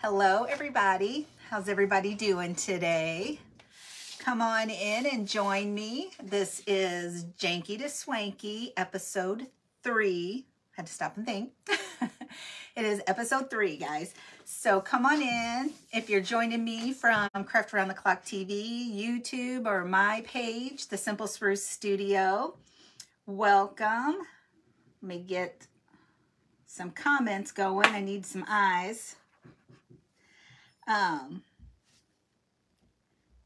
Hello, everybody. How's everybody doing today? Come on in and join me. This is Janky to Swanky, episode 3. Had to stop and think. It is episode 3, guys. So come on in. If you're joining me from Craft Around the Clock TV, YouTube, or my page, The Simple Spruce Studio, welcome. Let me get some comments going. I need some eyes.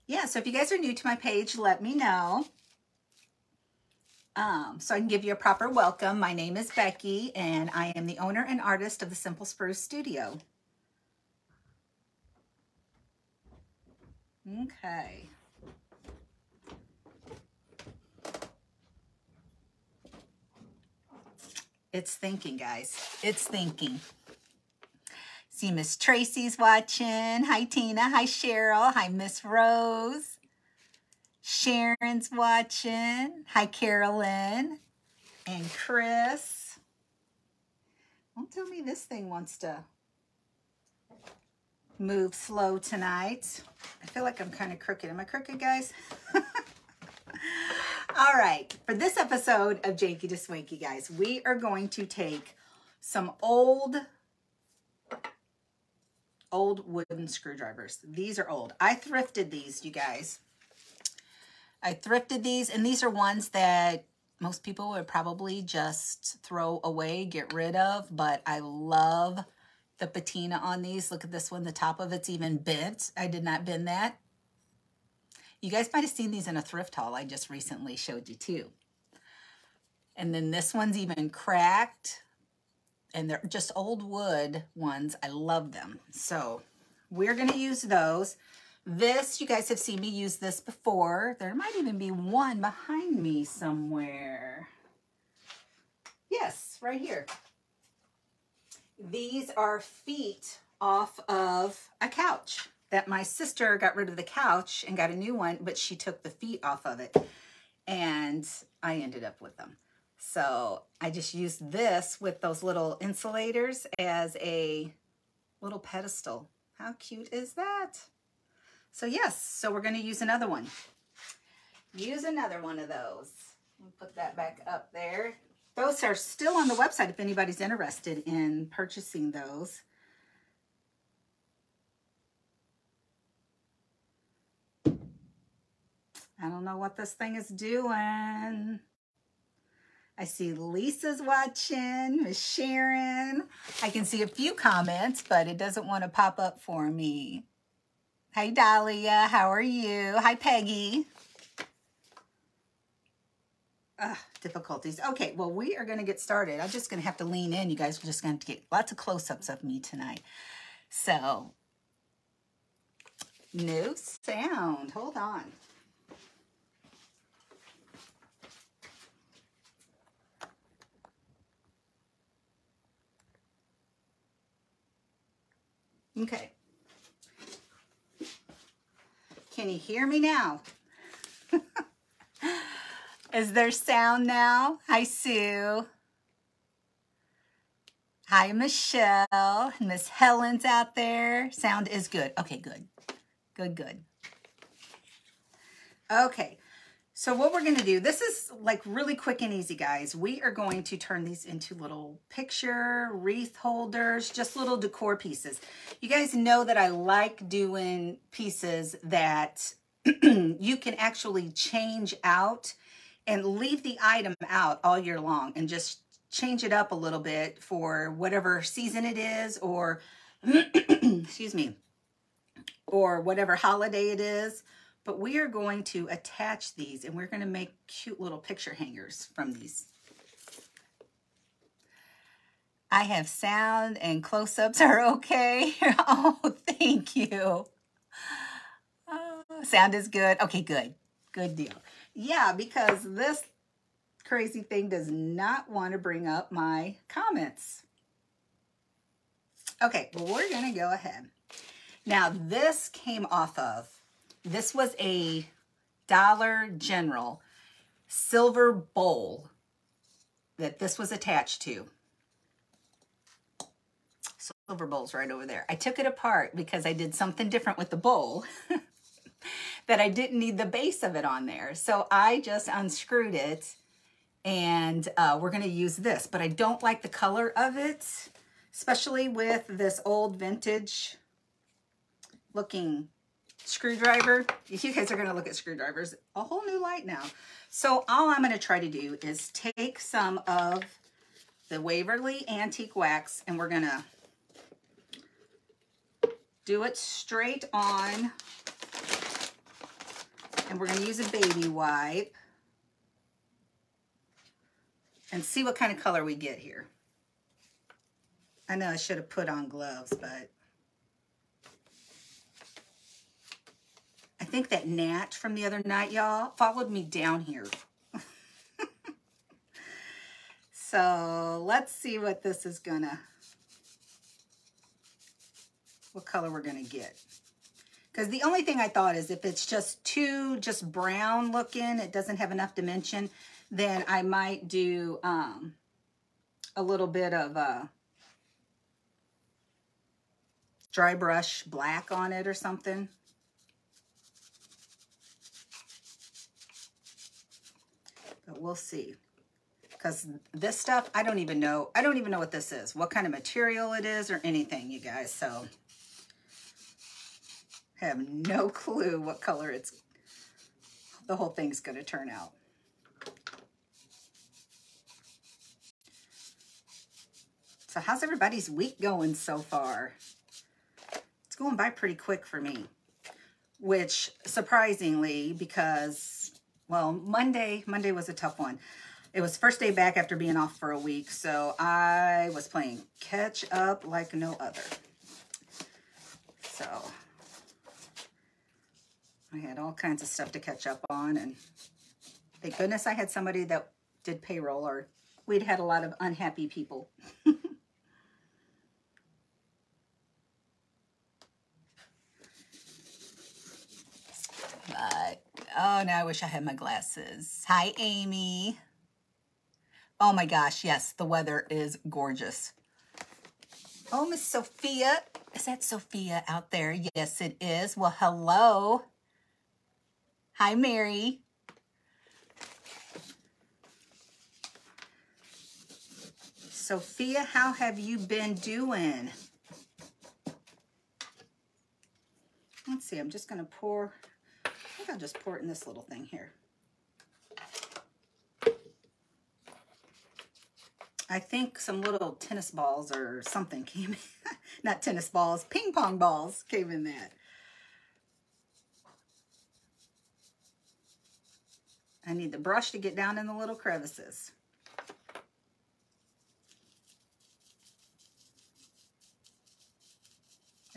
Yeah, so if you guys are new to my page, let me know. So I can give you a proper welcome. My name is Becky, and I am the owner and artist of the Simple Spruce Studio. Okay. It's thinking, guys. It's thinking. See, Miss Tracy's watching. Hi, Tina. Hi, Cheryl. Hi, Miss Rose. Sharon's watching. Hi, Carolyn. And Chris. Don't tell me this thing wants to move slow tonight. I feel like I'm kind of crooked. Am I crooked, guys? All right. For this episode of Janky to Swanky, guys, we are going to take some old wooden screwdrivers. These are old. I thrifted these, you guys. I thrifted these, and these are ones that most people would probably just throw away, get rid of, but I love the patina on these. Look at this one. The top of it's even bent. I did not bend that. You guys might have seen these in a thrift haul I just recently showed you too. And then this one's even cracked. And they're just old wood ones. I love them. So we're going to use those. This, you guys have seen me use this before. There might even be one behind me somewhere. Yes, right here. These are feet off of a couch that my sister got rid of the couch and got a new one, but she took the feet off of it. And I ended up with them. So I just used this with those little insulators as a little pedestal. How cute is that? So yes, so we're going to use another one. Use another one of those. Let me put that back up there. Those are still on the website if anybody's interested in purchasing those. I don't know what this thing is doing. I see Lisa's watching, Miss Sharon. I can see a few comments, but it doesn't want to pop up for me. Hi, Dahlia. How are you? Hi, Peggy. Difficulties. Okay, well, we are going to get started. I'm just going to have to lean in. You guys are just going to get lots of close-ups of me tonight. So, no sound. Hold on. Okay. Can you hear me now? Is there sound now? Hi, Sue. Hi, Michelle. Miss Helen's out there. Sound is good. Okay, good. Good, good. Okay. So what we're going to do, this is like really quick and easy, guys. We are going to turn these into little picture wreath holders, just little decor pieces. You guys know that I like doing pieces that you can actually change out and leave the item out all year long and just change it up a little bit for whatever season it is, or excuse me, or whatever holiday it is. But we are going to attach these, and we're going to make cute little picture hangers from these. I have sound and close-ups are okay. Oh, thank you. Sound is good. Okay, good. Good deal. Yeah, because this crazy thing does not want to bring up my comments. Okay, well, we're going to go ahead. Now, this came off of, this was a Dollar General silver bowl that this was attached to. So silver bowl's right over there. I took it apart because I did something different with the bowl that I didn't need the base of it on there. So I just unscrewed it, and we're gonna use this, but I don't like the color of it, especially with this old vintage looking screwdriver. You guys are gonna look at screwdrivers a whole new light now. So all I'm gonna try to do is take some of the Waverly Antique Wax, and we're gonna do it straight on, and we're gonna use a baby wipe and see what kind of color we get here. I know I should have put on gloves, but I think that gnat from the other night, y'all, followed me down here. So let's see what this is gonna, what color we're gonna get. Because the only thing I thought is if it's just too brown looking, it doesn't have enough dimension, then I might do a little bit of dry brush black on it or something. But we'll see. Because this stuff, I don't even know what this is, what kind of material it is or anything, you guys. So I have no clue what color the whole thing's going to turn out. So how's everybody's week going so far? It's going by pretty quick for me, which surprisingly, because, well, Monday was a tough one. It was first day back after being off for a week, so I was playing catch up like no other. So I had all kinds of stuff to catch up on, and thank goodness I had somebody that did payroll, or we'd had a lot of unhappy people. But, oh, now I wish I had my glasses. Hi, Amy. Oh my gosh, yes, the weather is gorgeous. Oh, Miss Sophia. Is that Sophia out there? Yes, it is. Well, hello. Hi, Mary. Sophia, how have you been doing? Let's see, I'm just going to pour. I think I'll just pour it in this little thing here. I think some little tennis balls or something came in. Not tennis balls, ping pong balls came in that. I need the brush to get down in the little crevices.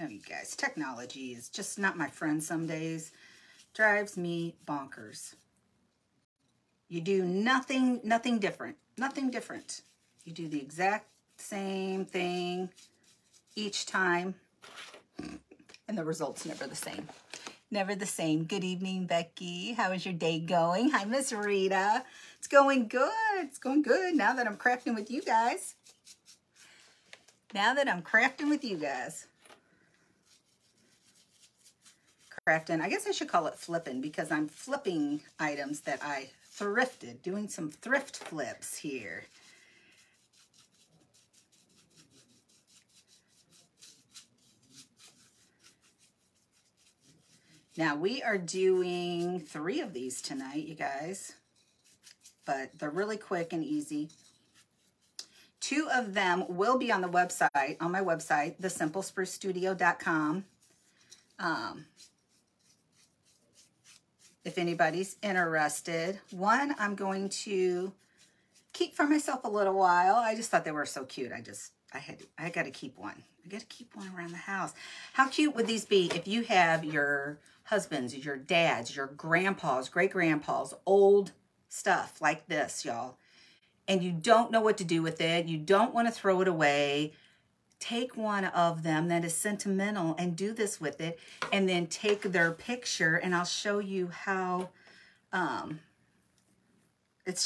Oh, you guys, technology is just not my friend some days. Drives me bonkers. You do nothing different. Nothing different. You do the exact same thing each time, and the result's never the same. Never the same. Good evening, Becky. How is your day going? Hi, Miss Rita. It's going good. It's going good now that I'm crafting with you guys. Now that I'm crafting with you guys. Crafting. I guess I should call it flipping, because I'm flipping items that I thrifted. Doing some thrift flips here. Now, we are doing 3 of these tonight, you guys, but they're really quick and easy. 2 of them will be on the website, on my website, thesimplesprucestudio.com. If anybody's interested. One I'm going to keep for myself a little while. I just thought they were so cute. I got to keep one. I got to keep one around the house. How cute would these be if you have your husbands, your dads, your grandpas, great-grandpas, old stuff like this, y'all, and you don't know what to do with it. You don't want to throw it away. Take one of them that is sentimental and do this with it, and then take their picture, and I'll show you how it's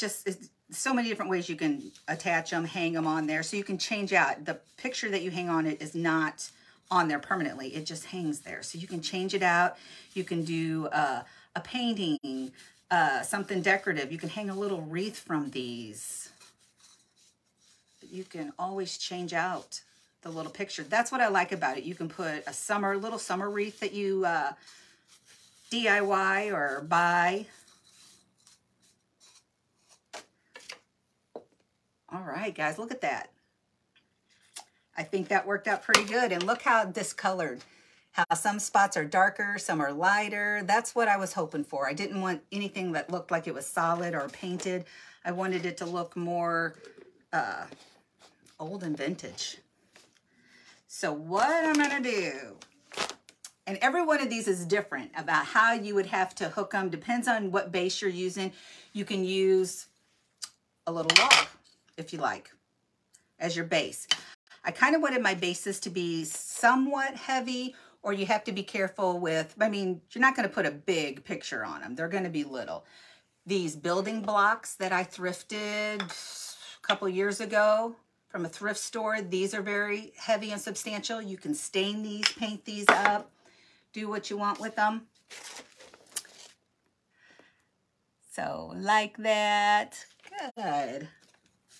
so many different ways you can attach them, hang them on there. So you can change out. The picture that you hang on it is not on there permanently. It just hangs there. So you can change it out. You can do a painting, something decorative. You can hang a little wreath from these. You can always change out the little picture. That's what I like about it. You can put a little summer wreath that you DIY or buy. All right, guys, look at that. I think that worked out pretty good. And look how discolored, how some spots are darker, some are lighter. That's what I was hoping for. I didn't want anything that looked like it was solid or painted. I wanted it to look more old and vintage. So what I'm gonna do, and every one of these is different about how you would have to hook them. Depends on what base you're using. You can use a little log, if you like, as your base. I kind of wanted my bases to be somewhat heavy, or you have to be careful with, I mean, you're not going to put a big picture on them. They're going to be little. These building blocks that I thrifted a couple years ago from a thrift store, these are very heavy and substantial. You can stain these, paint these up, do what you want with them. So like that. Good.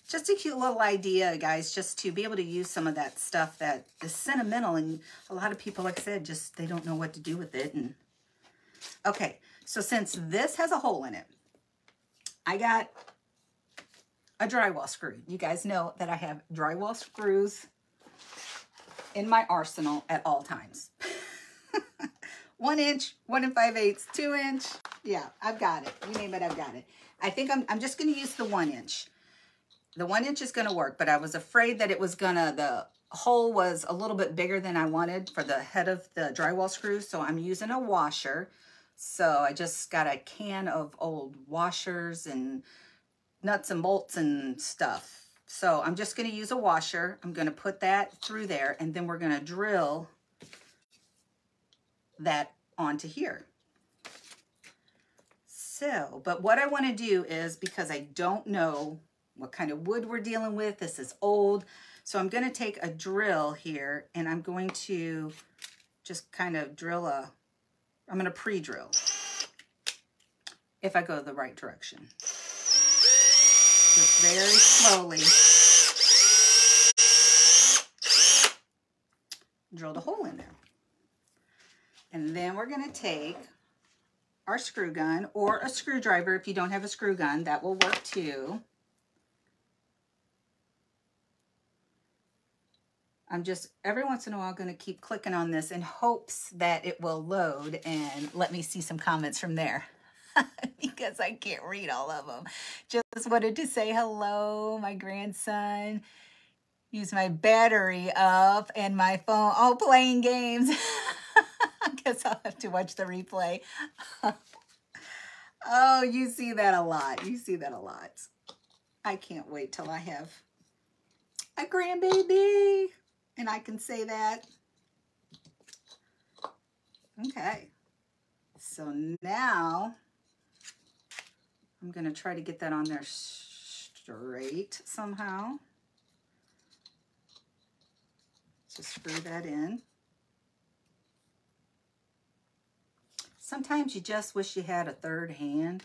Just a cute little idea, guys, just to be able to use some of that stuff that is sentimental. And a lot of people, like I said, just they don't know what to do with it. And okay, so since this has a hole in it, I got a drywall screw. You guys know that I have drywall screws in my arsenal at all times. 1 inch, 1 5/8, 2 inch. Yeah, I've got it. You name it, I've got it. I think I'm just going to use the 1 inch. The 1 inch is going to work, but I was afraid that it was the hole was a little bit bigger than I wanted for the head of the drywall screw. So I'm using a washer. So I just got a can of old washers and nuts and bolts and stuff. So I'm just going to use a washer. I'm going to put that through there, and then we're going to drill that onto here. So, but what I want to do is, because I don't know what kind of wood we're dealing with, this is old. So I'm going to take a drill here, and I'm going to just kind of drill I'm going to pre-drill if I go the right direction. Just very slowly drill the hole in there. And then we're going to take our screw gun or a screwdriver. If you don't have a screw gun, that will work too. I'm just every once in a while going to keep clicking on this in hopes that it will load and let me see some comments from there. Because I can't read all of them. Just wanted to say hello, my grandson. Use my battery up and my phone. Oh, playing games. I guess I'll have to watch the replay. Oh, you see that a lot. You see that a lot. I can't wait till I have a grandbaby and I can say that. Okay. So now I'm going to try to get that on there straight somehow. Just screw that in. Sometimes you just wish you had a third hand.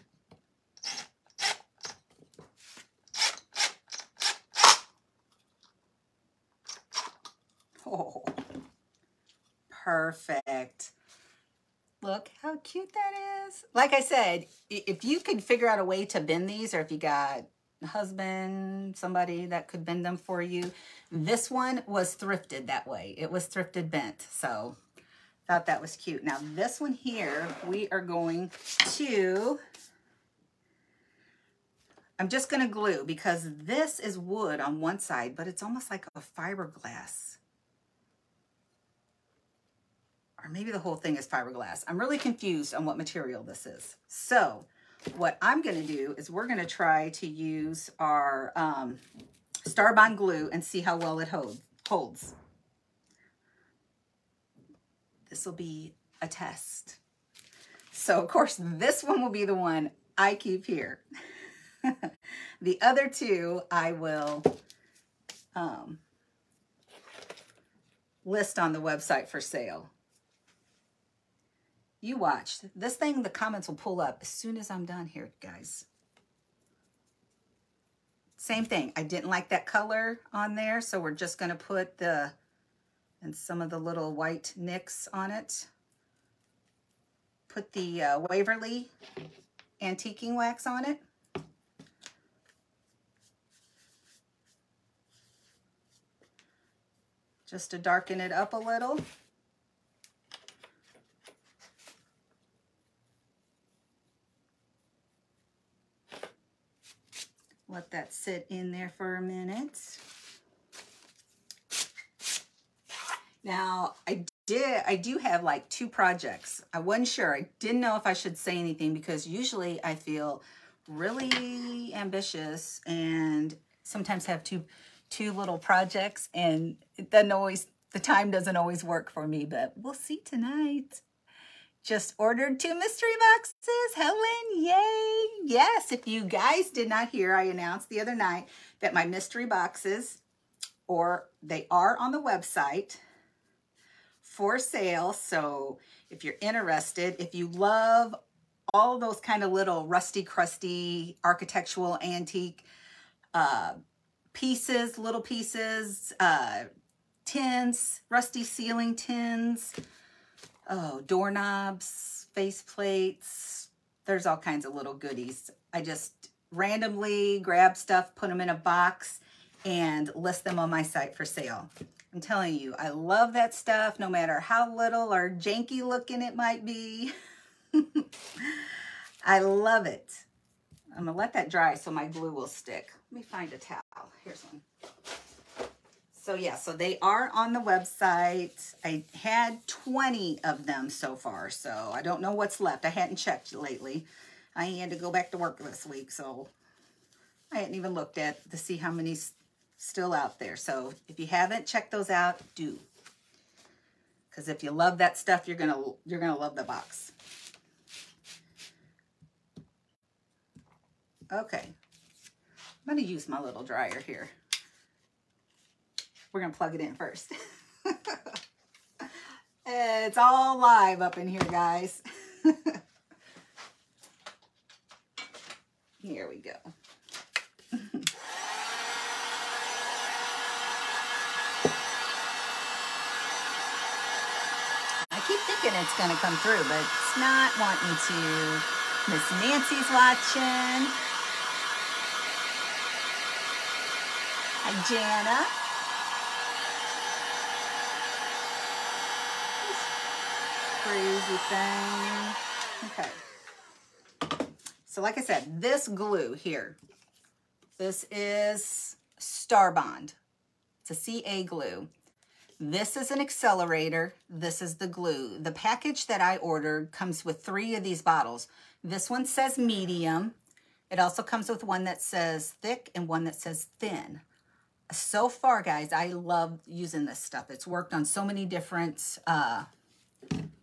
Oh, perfect. Look how cute that is. Like I said, if you could figure out a way to bend these, or if you got a husband, somebody that could bend them for you. This one was thrifted that way. It was thrifted bent. So thought that was cute. Now this one here, we are going to, I'm just going to glue, because this is wood on one side, but it's almost like a fiberglass. Or maybe the whole thing is fiberglass. I'm really confused on what material this is. So what I'm going to do is we're going to try to use our Starbond glue and see how well it holds. This will be a test. So of course this one will be the one I keep here. The other two I will list on the website for sale. You watch. This thing, the comments will pull up as soon as I'm done here, guys. Same thing. I didn't like that color on there, so we're just going to put and some of the little white nicks on it. Put the Waverly antiquing wax on it. Just to darken it up a little. Let that sit in there for a minute. Now, I do have like 2 projects. I wasn't sure. I didn't know if I should say anything because usually I feel really ambitious and sometimes have two little projects, and it doesn't always, the time doesn't always work for me, but we'll see tonight. Just ordered 2 mystery boxes, Helen, yay! Yes, if you guys did not hear, I announced the other night that my mystery boxes, they are on the website for sale. So if you're interested, if you love all those kind of little rusty, crusty, architectural, antique pieces, little pieces, tins, rusty ceiling tins, doorknobs, face plates, there's all kinds of little goodies. I just randomly grab stuff, put them in a box, and list them on my site for sale. I'm telling you, I love that stuff, no matter how little or janky looking it might be. I love it. I'm gonna let that dry so my glue will stick. Let me find a towel. Here's one. So yeah, so they are on the website. I had 20 of them so far, so I don't know what's left. I hadn't checked lately. I had to go back to work this week, so I hadn't even looked to see how many's still out there. So if you haven't checked those out, do. Because if you love that stuff, you're gonna love the box. Okay, I'm gonna use my little dryer here. We're gonna plug it in first. It's all live up in here, guys. Here we go. I keep thinking it's gonna come through, but it's not wanting to. Miss Nancy's watching. Hi, Jana. Crazy thing. Okay. So like I said, this glue here, this is Star Bond. It's a CA glue. This is an accelerator. This is the glue. The package that I ordered comes with 3 of these bottles. This one says medium. It also comes with one that says thick and one that says thin. So far, guys, I love using this stuff. It's worked on so many different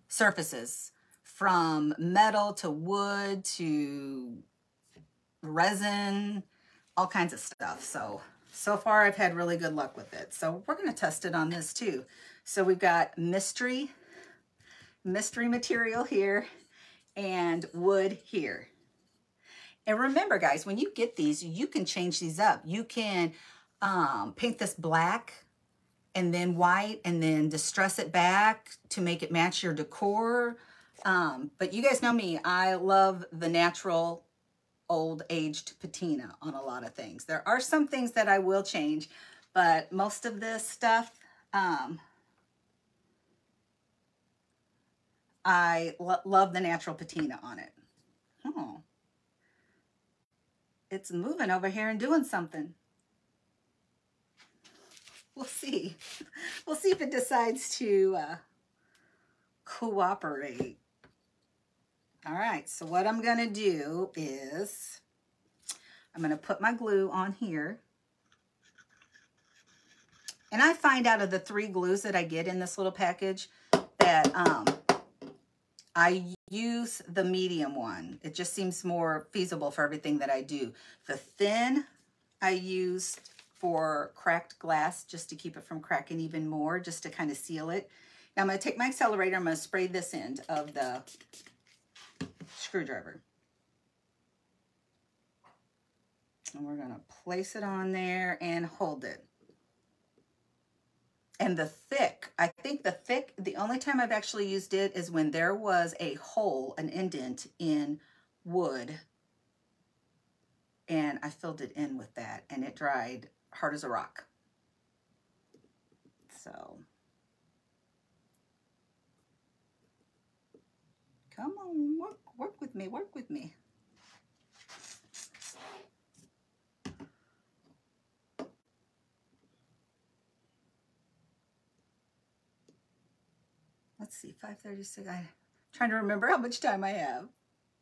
surfaces, from metal to wood to resin, all kinds of stuff. So far I've had really good luck with it. So we're going to test it on this too. So we've got mystery material here and wood here. And remember, guys, when you get these, you can change these up. You can paint this black and then white, and then distress it back to make it match your decor. But you guys know me, I love the natural old aged patina on a lot of things. There are some things that I will change, but most of this stuff, I love the natural patina on it. Oh, it's moving over here and doing something. We'll see. We'll see if it decides to cooperate. All right, so what I'm going to do is I'm going to put my glue on here. And I find out of the 3 glues that I get in this little package that I use the medium one. It just seems more feasible for everything that I do. The thin I used for cracked glass just to keep it from cracking even more, just to kind of seal it. Now I'm going to take my accelerator, I'm going to spray this end of the screwdriver. And we're going to place it on there and hold it. And the thick, I think the thick, the only time I've actually used it is when there was a hole, an indent in wood. And I filled it in with that and it dried hard as a rock. So, come on, work with me, work with me. Let's see, 5:36. I'm trying to remember how much time I have.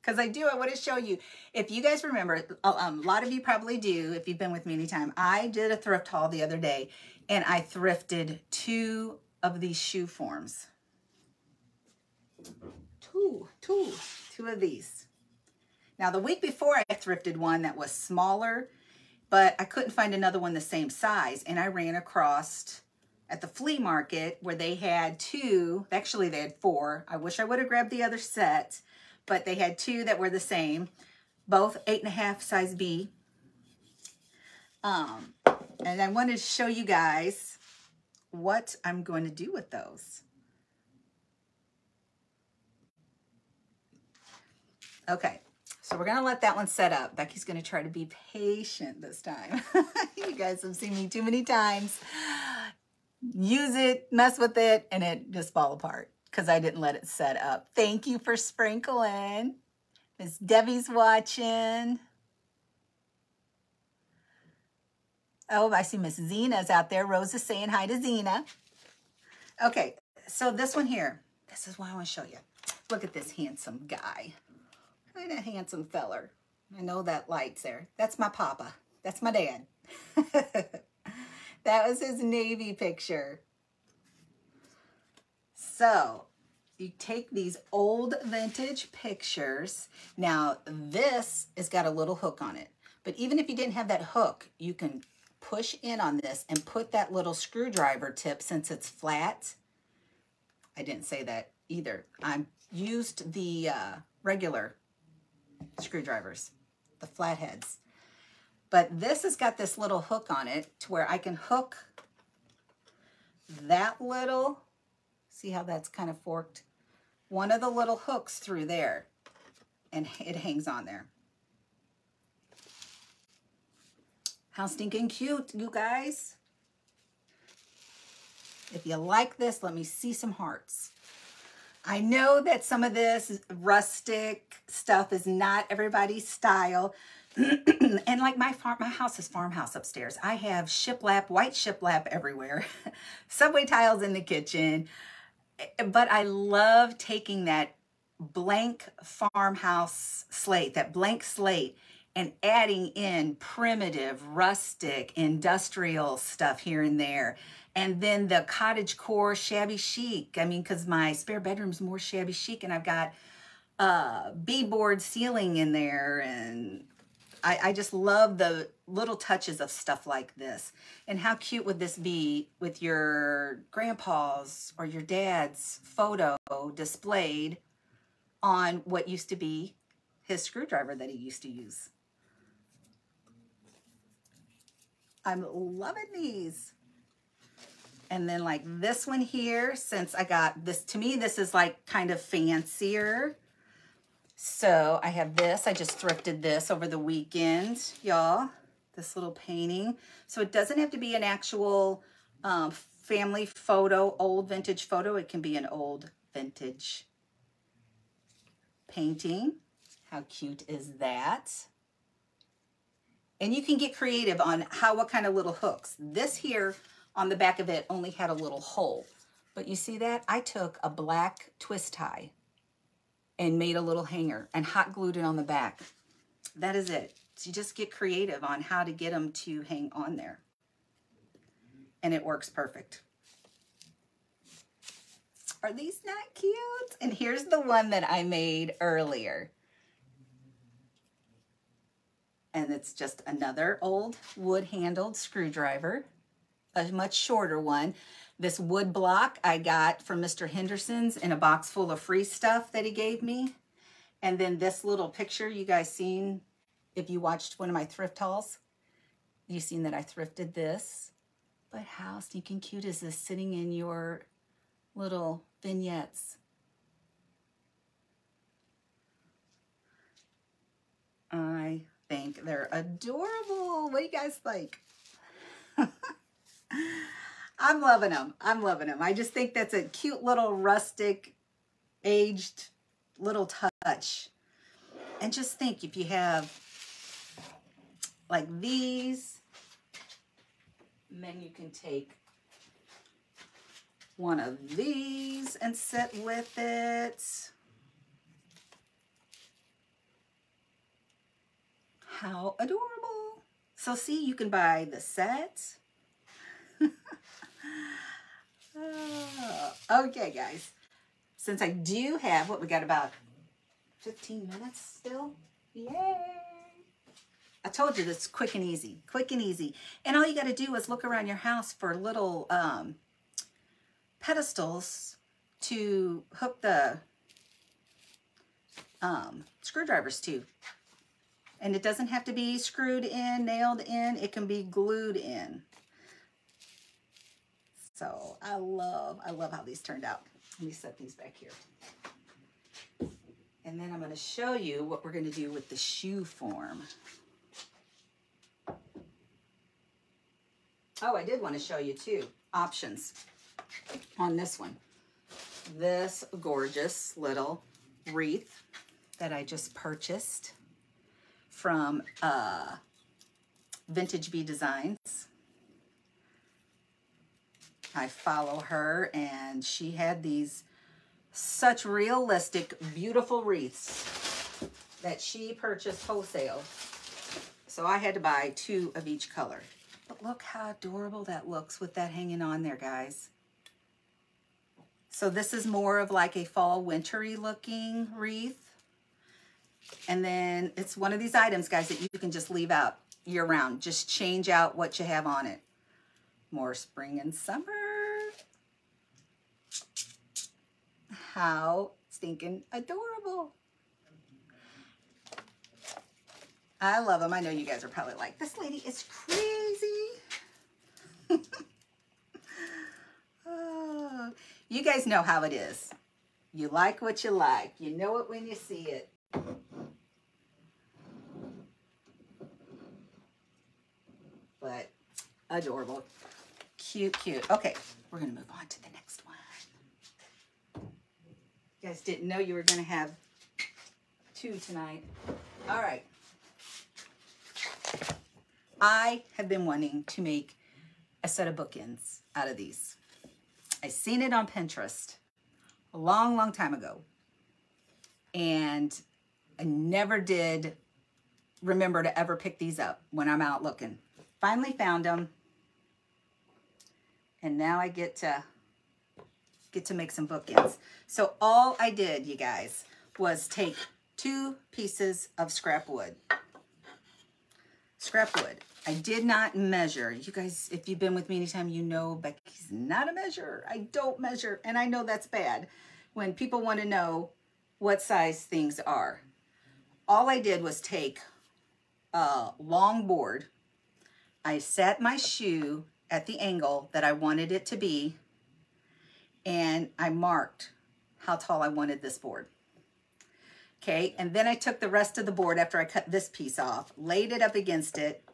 Because I want to show you. If you guys remember, a lot of you probably do, if you've been with me anytime. I did a thrift haul the other day, and I thrifted 2 of these shoe forms. Two of these. Now, the week before, I thrifted one that was smaller, but I couldn't find another one the same size. And I ran across at the flea market where they had 2. Actually, they had 4. I wish I would have grabbed the other set. But they had 2 that were the same, both 8.5 size B. And I wanted to show you guys what I'm going to do with those. Okay, so we're going to let that one set up. Becky's going to try to be patient this time. You guys have seen me too many times. Use it, mess with it, and it just fall apart. Because I didn't let it set up. Thank you for sprinkling. Miss Debbie's watching. Oh, I see Miss Zena's out there. Rosa's saying hi to Zena. Okay, so this one here. This is what I want to show you. Look at this handsome guy. Look at that handsome feller. I know that light's there. That's my papa. That's my dad. That was his Navy picture. So, you take these old vintage pictures. Now, this has got a little hook on it. But even if you didn't have that hook, you can push in on this and put that little screwdriver tip since it's flat. I didn't say that either. I used the regular screwdrivers, the flatheads. But this has got this little hook on it to where I can hook that little... See how that's kind of forked? One of the little hooks through there, and it hangs on there. How stinking cute, you guys. If you like this, let me see some hearts. I know that some of this rustic stuff is not everybody's style. And like my house is farmhouse upstairs. I have shiplap, white shiplap everywhere. Subway tiles in the kitchen. But I love taking that blank farmhouse slate, that blank slate, and adding in primitive, rustic, industrial stuff here and there. And then the cottage core shabby chic. I mean, because my spare bedroom's more shabby chic, and I've got beadboard ceiling in there, and I just love the little touches of stuff like this. And how cute would this be with your grandpa's or your dad's photo displayed on what used to be his screwdriver that he used to use. I'm loving these. And then like this one here, since I got this, to me, this is like kind of fancier. So I have this, I just thrifted this over the weekend, y'all, this little painting. So it doesn't have to be an actual family photo, old vintage photo. It can be an old vintage painting. How cute is that? And you can get creative on what kind of little hooks. This here on the back of it only had a little hole. But you see that? I took a black twist tie and made a little hanger and hot glued it on the back. That is it. So you just get creative on how to get them to hang on there. And it works perfect. Are these not cute? And here's the one that I made earlier. And it's just another old wood-handled screwdriver, a much shorter one. This wood block I got from Mr. Henderson's in a box full of free stuff that he gave me. And then this little picture you guys seen, if you watched one of my thrift hauls, you've seen that I thrifted this. But how stinking cute is this sitting in your little vignettes? I think they're adorable. What do you guys think? I'm loving them. I'm loving them. I just think that's a cute little rustic, aged little touch. And just think if you have like these, and then you can take one of these and sit with it. How adorable. So see, you can buy the set. Okay, guys. Since I do have, what, we got about 15 minutes still? Yay! I told you this is quick and easy. Quick and easy. And all you got to do is look around your house for little pedestals to hook the screwdrivers to. And it doesn't have to be screwed in, nailed in. It can be glued in. So I love how these turned out. Let me set these back here. And then I'm going to show you what we're going to do with the shoe form. Oh, I did want to show you too, options on this one. This gorgeous little wreath that I just purchased from Vintage Bee Designs. I follow her, and she had these such realistic, beautiful wreaths that she purchased wholesale. So I had to buy 2 of each color. But look how adorable that looks with that hanging on there, guys. So this is more of like a fall wintry looking wreath. And then it's one of these items, guys, that you can just leave out year round. Just change out what you have on it. More spring and summer. How stinking adorable. I love them. I know you guys are probably like, this lady is crazy. Oh, you guys know how it is. You like what you like. You know it when you see it. But adorable. Cute, cute. Okay, we're going to move on to the next one. You guys didn't know you were going to have 2 tonight. All right. I have been wanting to make a set of bookends out of these. I seen it on Pinterest a long, long time ago. And I never did remember to ever pick these up when I'm out looking. Finally found them. And now I get to make some bookends. So all I did, you guys, was take 2 pieces of scrap wood. Scrap wood. I did not measure. You guys, if you've been with me anytime, you know Becky's not a measurer. I don't measure, and I know that's bad when people want to know what size things are. All I did was take a long board. I set my shoe at the angle that I wanted it to be, and I marked how tall I wanted this board. Okay, and then I took the rest of the board after I cut this piece off, laid it up against it,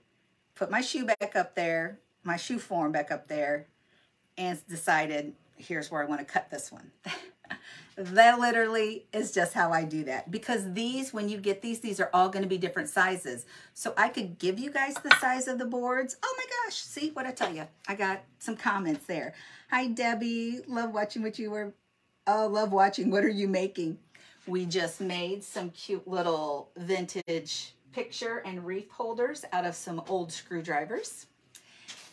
put my shoe back up there, my shoe form back up there, and decided, here's where I want to cut this one. That literally is just how I do that. Because these, when you get these are all going to be different sizes. So I could give you guys the size of the boards. Oh my gosh, see what I tell you. I got some comments there. Hi, Debbie. Love watching what you were, oh, love watching. What are you making? We just made some cute little vintage picture and wreath holders out of some old screwdrivers.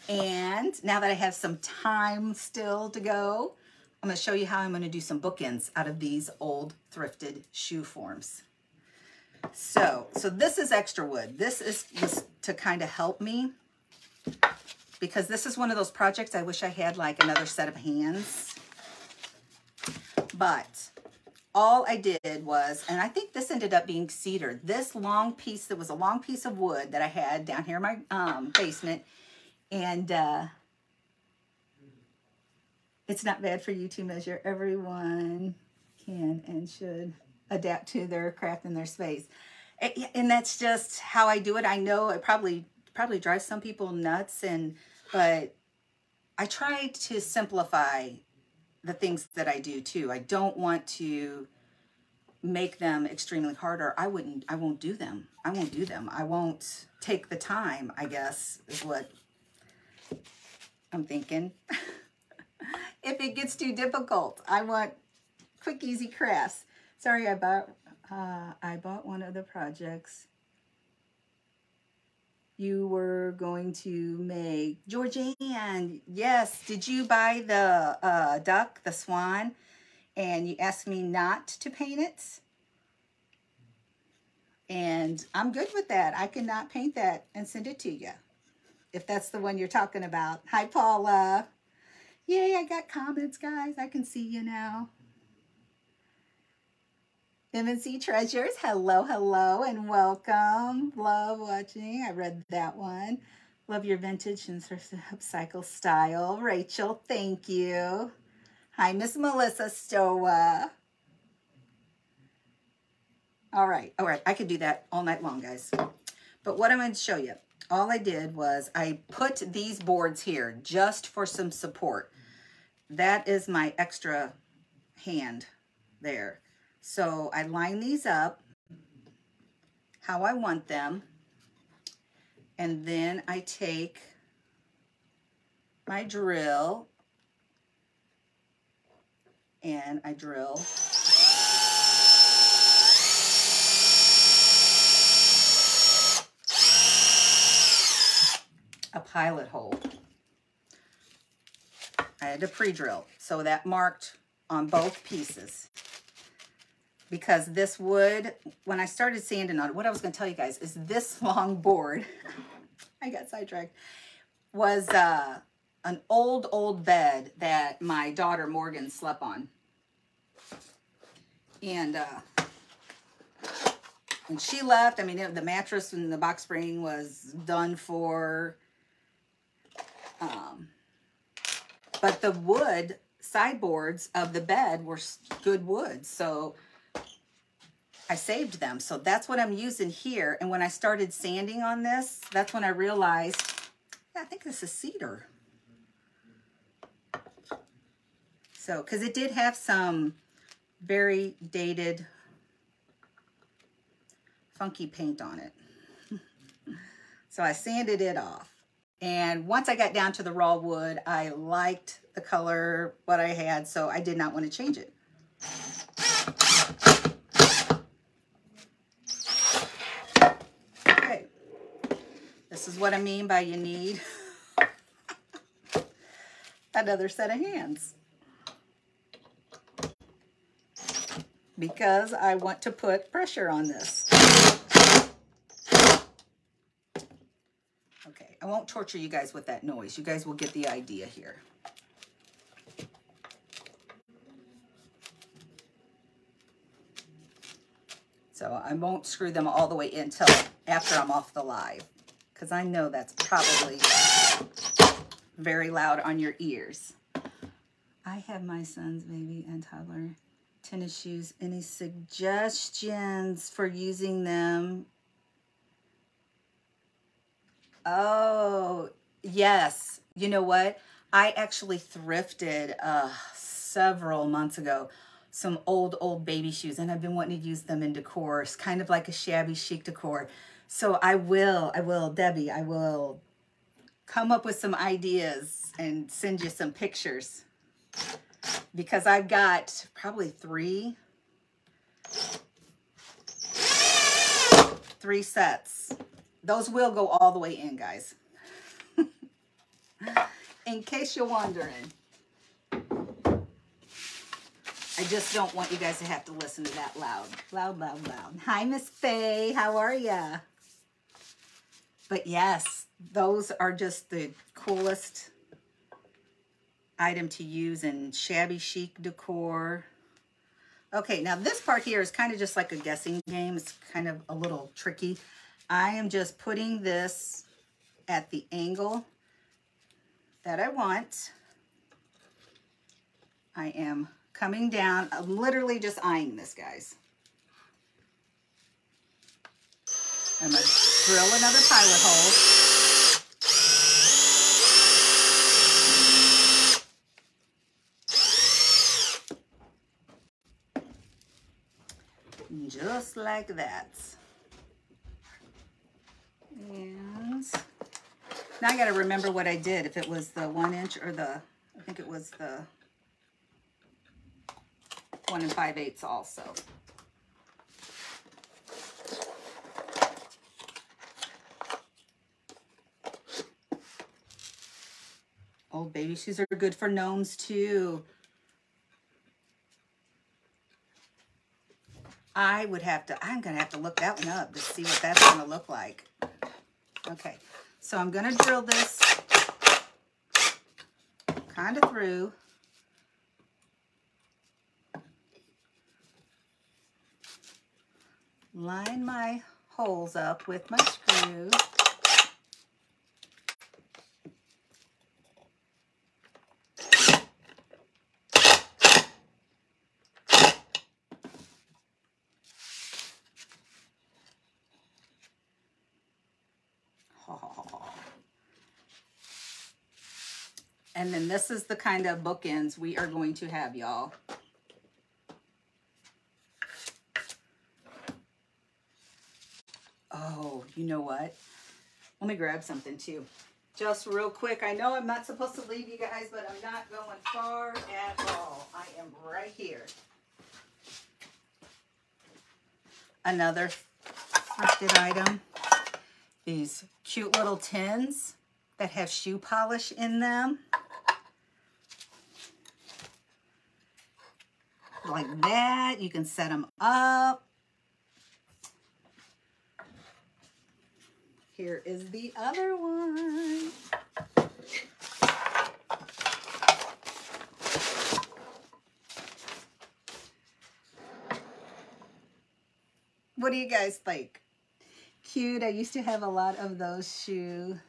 And now that I have some time still to go, I'm going to show you how I'm going to do some bookends out of these old thrifted shoe forms. So this is extra wood. This is just to kind of help me, because this is one of those projects I wish I had like another set of hands. But all I did was, and I think this ended up being cedar, this long piece that was a long piece of wood that I had down here in my basement. And it's not bad for you to measure. Everyone can and should adapt to their craft and their space. And that's just how I do it. I know it probably drives some people nuts, but I try to simplify the things that I do too. I don't want to make them extremely harder. I won't do them. I won't take the time, I guess, is what I'm thinking. If it gets too difficult, I want quick, easy crafts. Sorry, I bought one of the projects you were going to make. Georgianne, yes. Did you buy the duck, the swan, and you asked me not to paint it? And I'm good with that. I cannot paint that and send it to you, if that's the one you're talking about. Hi, Paula. Yay, I got comments, guys. I can see you now. MNC Treasures, hello, hello, and welcome. Love watching. I read that one. Love your vintage and upcycle style. Rachel, thank you. Hi, Miss Melissa Stowa. All right. I could do that all night long, guys. But what I'm going to show you, all I did was I put these boards here just for some support. That is my extra hand there. So I line these up how I want them, and then I take my drill and I drill a pilot hole. I had to pre-drill, so that marked on both pieces. Because this wood, when I started sanding on it, what I was going to tell you guys is this long board, I got sidetracked, was an old bed that my daughter Morgan slept on. And when she left, I mean, the mattress and the box spring was done for. But the wood sideboards of the bed were good wood, so I saved them. So that's what I'm using here. And when I started sanding on this, that's when I realized, yeah, I think this is cedar. So, because it did have some very dated, funky paint on it. So I sanded it off. And once I got down to the raw wood, I liked the color, what I had, so I did not want to change it. Okay. This is what I mean by you need another set of hands. Because I want to put pressure on this. Okay, I won't torture you guys with that noise. You guys will get the idea here. So I won't screw them all the way in until after I'm off the live, because I know that's probably very loud on your ears. I have my son's baby and toddler tennis shoes. Any suggestions for using them? Oh, yes. You know what? I actually thrifted several months ago some old baby shoes, and I've been wanting to use them in decor. It's kind of like a shabby chic decor. So I will, Debbie, I will come up with some ideas and send you some pictures, because I've got probably three sets. Those will go all the way in, guys. In case you're wondering. I just don't want you guys to have to listen to that loud. Loud, loud, loud. Hi, Miss Faye. How are ya? But yes, those are just the coolest item to use in shabby chic decor. Okay, now this part here is kind of just like a guessing game. It's kind of a little tricky. I am just putting this at the angle that I want. I am coming down. I'm literally just eyeing this, guys. I'm going to drill another pilot hole. Just like that. And now I got to remember what I did. If it was the 1 inch or the, I think it was the 1 5/8 also. Old baby shoes are good for gnomes too. I'm going to have to look that one up to see what that's going to look like. Okay, so I'm going to drill this kind of through. Line my holes up with my screw. And then this is the kind of bookends we are going to have, y'all. Oh, you know what? Let me grab something too. Just real quick. I know I'm not supposed to leave you guys, but I'm not going far at all. I am right here. Another thrifted item. These cute little tins that have shoe polish in them. Like that. You can set them up. Here is the other one. What do you guys think? Cute. I used to have a lot of those shoe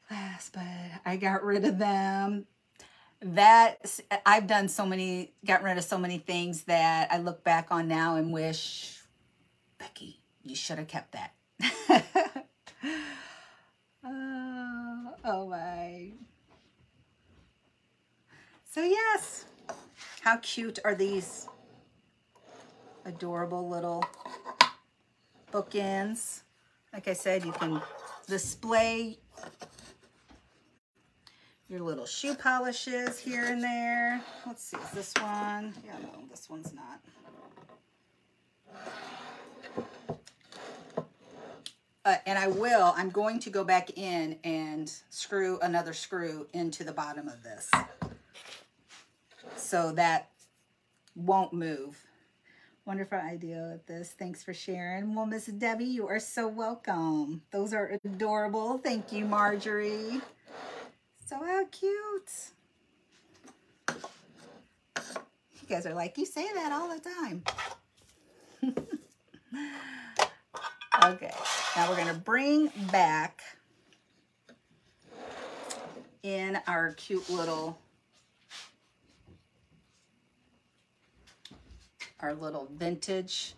clasps, but I got rid of them. I've done gotten rid of so many things that I look back on now and wish, Becky, you should have kept that. Oh my. So yes, how cute are these adorable little bookends? Like I said, you can display your little shoe polishes here and there. Let's see, is this one? Yeah, no, this one's not. And I'm going to go back in and screw another screw into the bottom of this, so that won't move. Wonderful idea with this. Thanks for sharing. Well, Miss Debbie, you are so welcome. Those are adorable. Thank you, Marjorie. So how cute. You guys are like, you say that all the time. Okay, now we're going to bring back in our cute little, our little vintage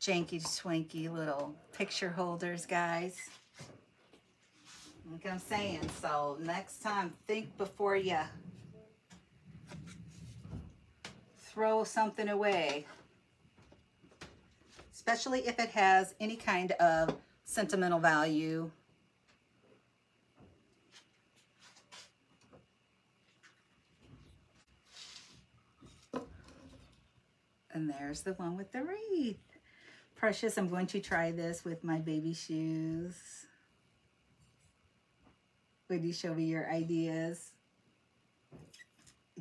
janky swanky little picture holders, guys. Like I'm saying, so next time, think before you throw something away. Especially if it has any kind of sentimental value. And there's the one with the wreath. Precious, I'm going to try this with my baby shoes. Would you show me your ideas?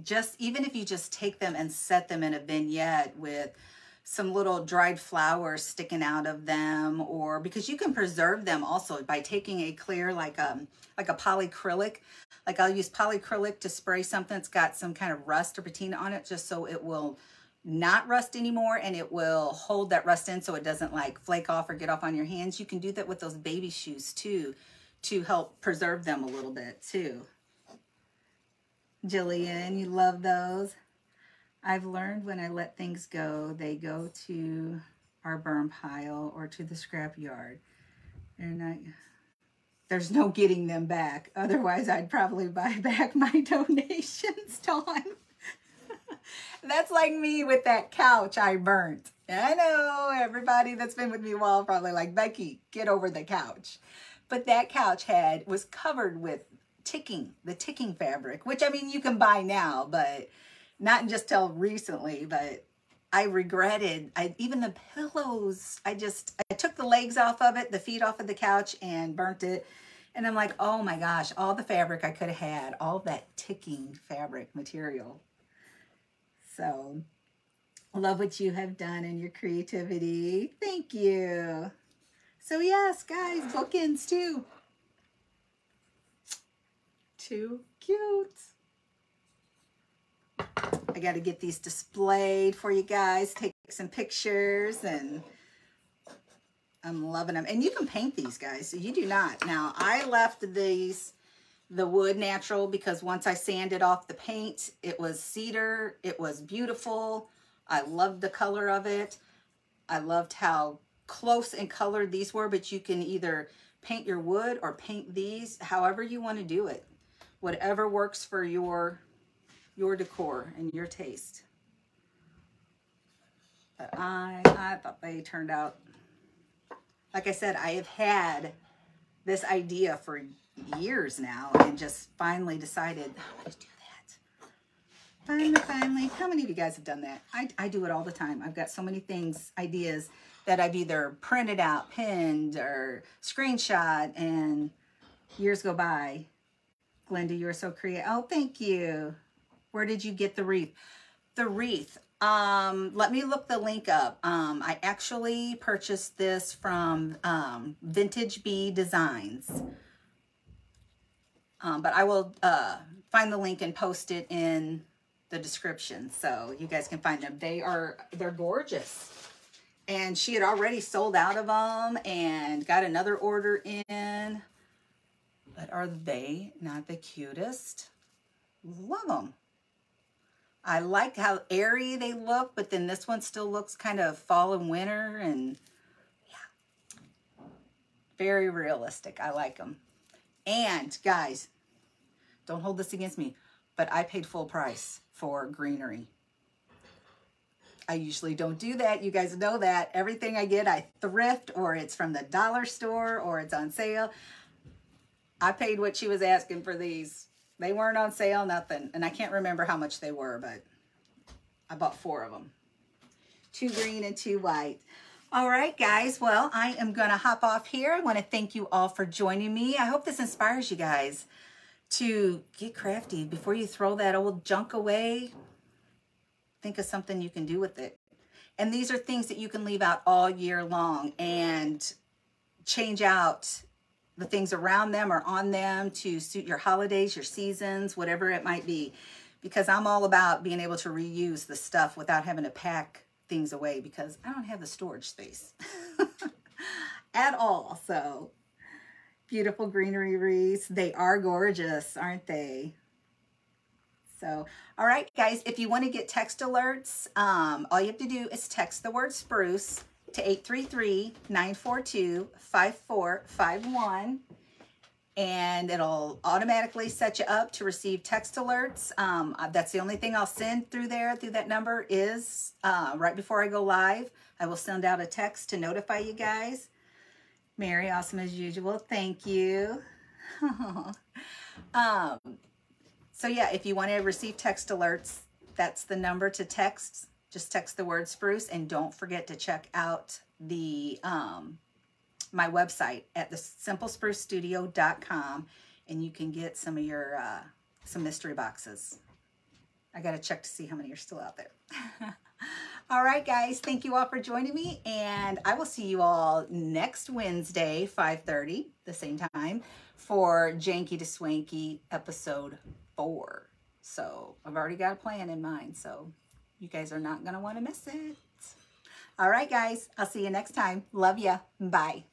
just, even if you just take them and set them in a vignette with some little dried flowers sticking out of them, or because you can preserve them also by taking a clear, like a polyacrylic. Like I'll use polyacrylic to spray something that's got some kind of rust or patina on it, just so it will not rust anymore, and it will hold that rust in so it doesn't like flake off or get off on your hands. You can do that with those baby shoes too, to help preserve them a little bit too. Jillian, you love those. I've learned when I let things go, they go to our burn pile or to the scrap yard. There's no getting them back. Otherwise, I'd probably buy back my donations, Dawn. That's like me with that couch I burnt. I know everybody that's been with me a while probably like, Becky, get over the couch. But that couch was covered with the ticking fabric, which I mean, you can buy now, but not just till recently. But I regretted, even the pillows, I took the legs off of it, the feet off of the couch, and burnt it. And I'm like, oh my gosh, all the fabric I could have had, all that ticking fabric material. So, love what you have done and your creativity. Thank you. So yes, guys, bookends too. Too cute. I got to get these displayed for you guys, take some pictures, and I'm loving them. And you can paint these, guys, so you do not. Now, I left the wood natural because once I sanded off the paint, it was cedar. It was beautiful. I loved the color of it. I loved how close in color these were, but you can either paint your wood or paint these however you want to do it. Whatever works for your decor and your taste. But I thought they turned out, like I said, I have had this idea for years now and just finally decided I'm going to do that. Finally. How many of you guys have done that? I do it all the time. I've got so many things, ideas that I've either printed out, pinned, or screenshot, and years go by. Glenda, you're so creative. Oh, thank you. Where did you get the wreath? The wreath. Let me look the link up. I actually purchased this from Vintage Bee Designs. But I will find the link and post it in the description so you guys can find them. They're gorgeous. And she had already sold out of them and got another order in. But are they not the cutest? Love them. I like how airy they look, but then this one still looks kind of fall and winter, and yeah, very realistic. I like them. And guys, don't hold this against me, but I paid full price for greenery. I usually don't do that. You guys know that. Everything I get, I thrift, or it's from the dollar store, or it's on sale. I paid what she was asking for these. They weren't on sale, nothing. And I can't remember how much they were, but I bought 4 of them. 2 green and 2 white. All right, guys. Well, I am going to hop off here. I want to thank you all for joining me. I hope this inspires you guys to get crafty. Before you throw that old junk away, think of something you can do with it. And these are things that you can leave out all year long and change out the things around them or on them to suit your holidays, your seasons, whatever it might be. Because I'm all about being able to reuse the stuff without having to pack things away, because I don't have the storage space at all. So beautiful greenery wreaths. They are gorgeous, aren't they? So, all right, guys, if you want to get text alerts, all you have to do is text the word spruce to 833-942-5451, and it'll automatically set you up to receive text alerts. That's the only thing I'll send through that number is right before I go live, I will send out a text to notify you guys. Mary, awesome as usual. Thank you. So yeah, if you want to receive text alerts, that's the number to text. Just text the word spruce, and don't forget to check out the my website at thesimplesprucestudio.com, and you can get some of your some mystery boxes. I got to check to see how many are still out there. All right, guys. Thank you all for joining me. And I will see you all next Wednesday, 5:30, the same time, for Janky to Swanky episode 4. So I've already got a plan in mind. So you guys are not going to want to miss it. All right, guys. I'll see you next time. Love ya. Bye.